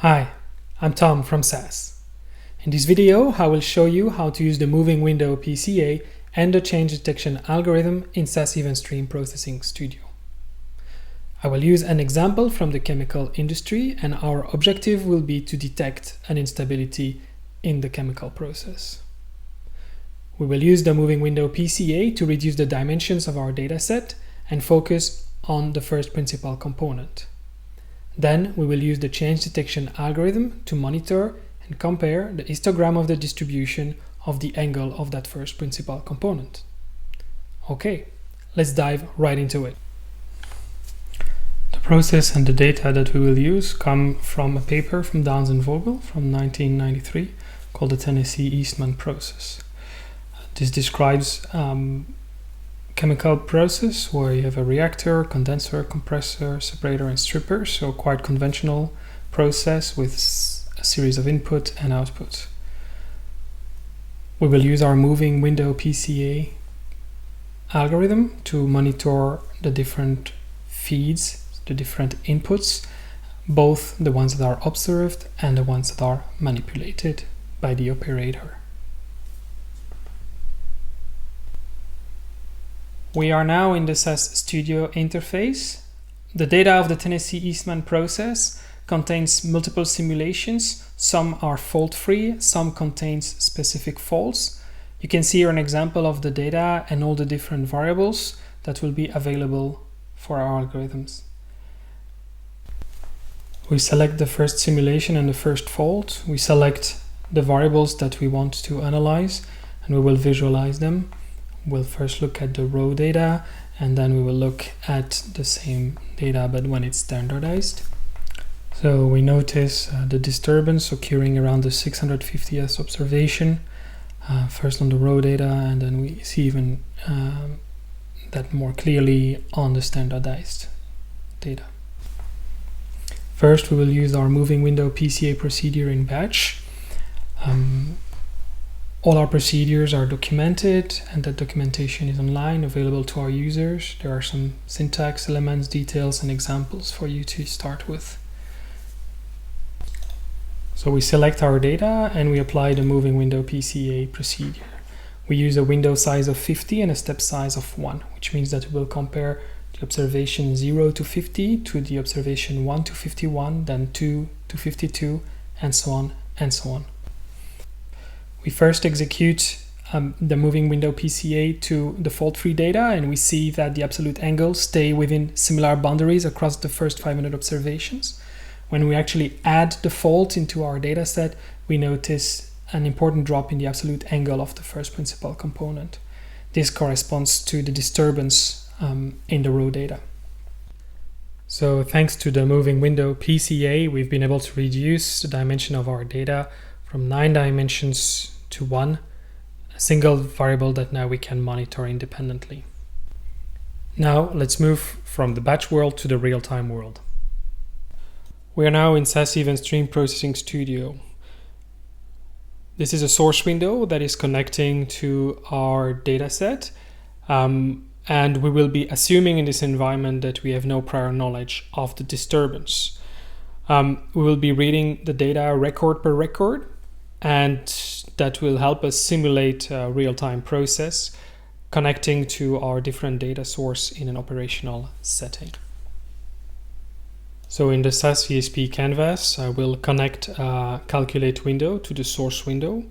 Hi, I'm Tom from SAS. In this video, I will show you how to use the moving window PCA and the change detection algorithm in SAS Event Stream Processing Studio. I will use an example from the chemical industry, and our objective will be to detect an instability in the chemical process. We will use the moving window PCA to reduce the dimensions of our dataset and focus on the first principal component. Then we will use the change detection algorithm to monitor and compare the histogram of the distribution of the angle of that first principal component. Okay, let's dive right into it. The process and the data that we will use come from a paper from Downs and Vogel from 1993 called the Tennessee Eastman Process. This describes chemical process where you have a reactor, condenser, compressor, separator, and stripper, so quite conventional process with a series of input and output. We will use our moving window PCA algorithm to monitor the different feeds, the different inputs, both the ones that are observed and the ones that are manipulated by the operator. We are now in the SAS Studio interface. The data of the Tennessee Eastman process contains multiple simulations. Some are fault-free, some contains specific faults. You can see here an example of the data and all the different variables that will be available for our algorithms. We select the first simulation and the first fault. We select the variables that we want to analyze, and we will visualize them. We'll first look at the raw data, and then we will look at the same data but when it's standardized. So we notice the disturbance occurring around the 650th observation, first on the raw data, and then we see even that more clearly on the standardized data. First, we will use our moving window PCA procedure in batch. All our procedures are documented, and that documentation is online, available to our users. There are some syntax elements, details, and examples for you to start with. So we select our data and we apply the moving window PCA procedure. We use a window size of 50 and a step size of 1, which means that we will compare the observation 0 to 50 to the observation 1 to 51, then 2 to 52, and so on and so on. We first execute the moving window PCA to the fault-free data, and we see that the absolute angles stay within similar boundaries across the first 500 observations. When we actually add the fault into our data set, we notice an important drop in the absolute angle of the first principal component. This corresponds to the disturbance in the raw data. So thanks to the moving window PCA, we've been able to reduce the dimension of our data from 9 dimensions to 1, a single variable that now we can monitor independently. Now let's move from the batch world to the real-time world. We are now in SAS Event Stream Processing Studio. This is a source window that is connecting to our dataset, and we will be assuming in this environment that we have no prior knowledge of the disturbance. We will be reading the data record per record, and that will help us simulate a real-time process connecting to our different data source in an operational setting. So in the SAS VSP canvas, I will connect a calculate window to the source window,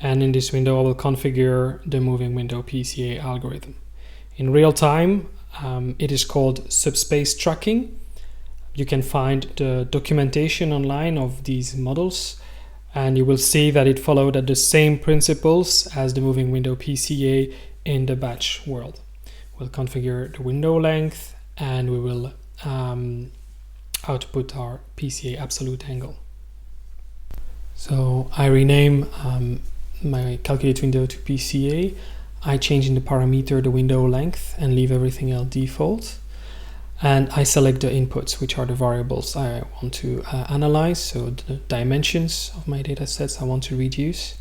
and in this window I will configure the moving window PCA algorithm. In real time, it is called subspace tracking. You can find the documentation online of these models, and you will see that it followed the same principles as the moving window PCA in the batch world. We'll configure the window length, and we will output our PCA absolute angle. So I rename my calculate window to PCA. I change in the parameter the window length and leave everything else default. And I select the inputs, which are the variables I want to analyze. So the dimensions of my data sets I want to reduce.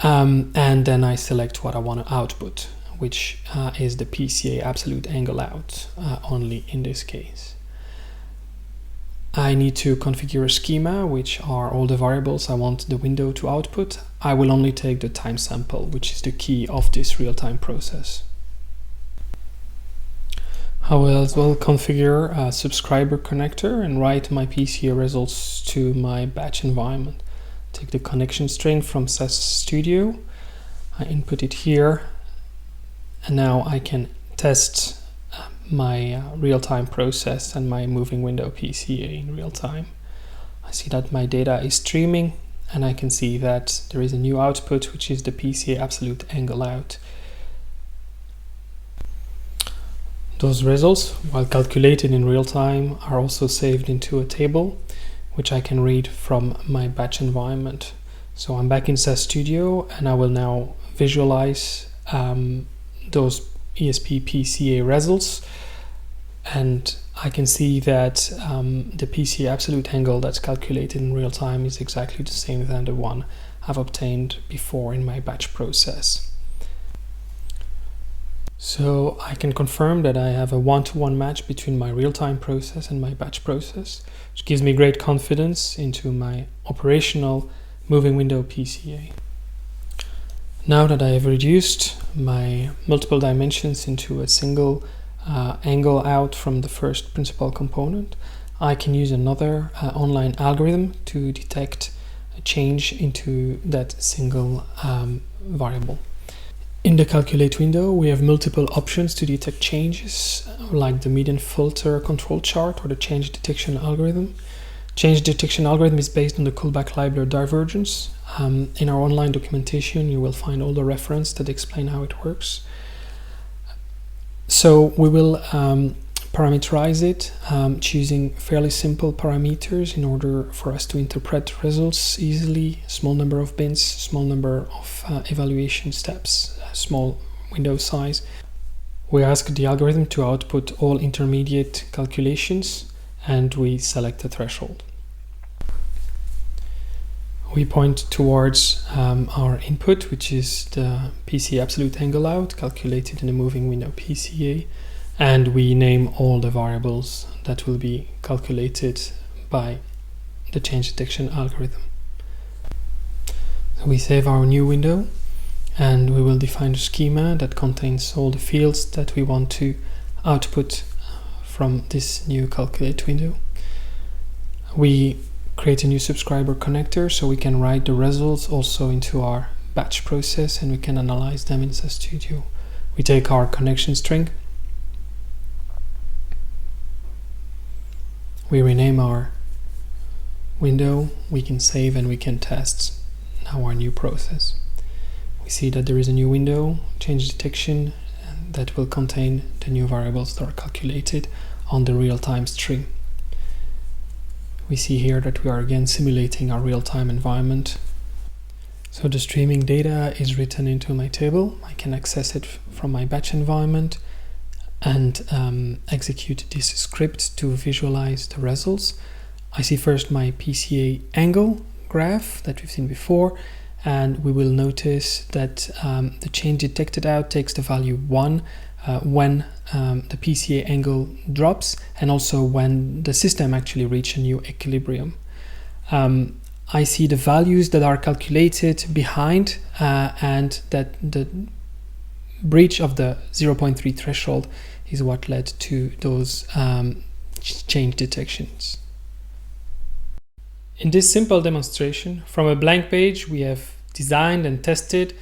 And then I select what I want to output, which is the PCA absolute angle out only in this case. I need to configure a schema, which are all the variables I want the window to output. I will only take the time sample, which is the key of this real-time process. I will as well configure a subscriber connector and write my PCA results to my batch environment. Take the connection string from SAS Studio, I input it here, and now I can test my real-time process and my moving window PCA in real time. I see that my data is streaming, and I can see that there is a new output, which is the PCA absolute angle out. Those results, while calculated in real time, are also saved into a table, which I can read from my batch environment. So I'm back in SAS Studio, and I will now visualize those ESP PCA results, and I can see that the PCA absolute angle that's calculated in real time is exactly the same than the one I've obtained before in my batch process. So I can confirm that I have a one-to-one match between my real-time process and my batch process, which gives me great confidence into my operational moving window PCA. Now that I have reduced my multiple dimensions into a single angle out from the first principal component, I can use another online algorithm to detect a change into that single variable. In the calculate window, we have multiple options to detect changes, like the median filter control chart or the change detection algorithm. Change detection algorithm is based on the callback library divergence. In our online documentation, you will find all the references that explain how it works. So we will parameterize it, choosing fairly simple parameters in order for us to interpret results easily. Small number of bins, small number of evaluation steps, small window size. We ask the algorithm to output all intermediate calculations, and we select a threshold. We point towards our input, which is the PCA absolute angle out calculated in the moving window PCA, and we name all the variables that will be calculated by the change detection algorithm. So we save our new window, and we will define a schema that contains all the fields that we want to output from this new calculate window. We create a new subscriber connector so we can write the results also into our batch process, and we can analyze them in SAS Studio. We take our connection string, we rename our window, we can save, and we can test now our new process. We see that there is a new window, change detection, that will contain the new variables that are calculated on the real-time stream. We see here that we are again simulating our real-time environment. So the streaming data is written into my table. I can access it from my batch environment and execute this script to visualize the results. I see first my PCA angle graph that we've seen before, and we will notice that the change detected out takes the value 1 when the PCA angle drops, and also when the system actually reaches a new equilibrium. I see the values that are calculated behind, and that the breach of the 0.3 threshold is what led to those change detections. In this simple demonstration, from a blank page, we have designed and tested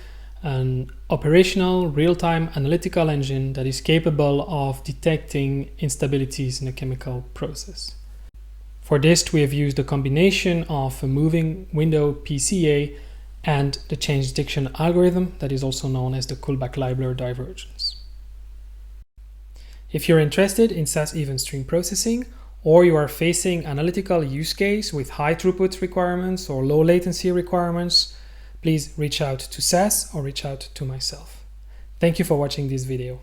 an operational real-time analytical engine that is capable of detecting instabilities in a chemical process. For this, we have used a combination of a moving window PCA and the change detection algorithm that is also known as the callback library divergence. If you're interested in SAS Event Stream Processing, or you are facing analytical use case with high throughput requirements or low latency requirements, please reach out to SAS or reach out to myself. Thank you for watching this video.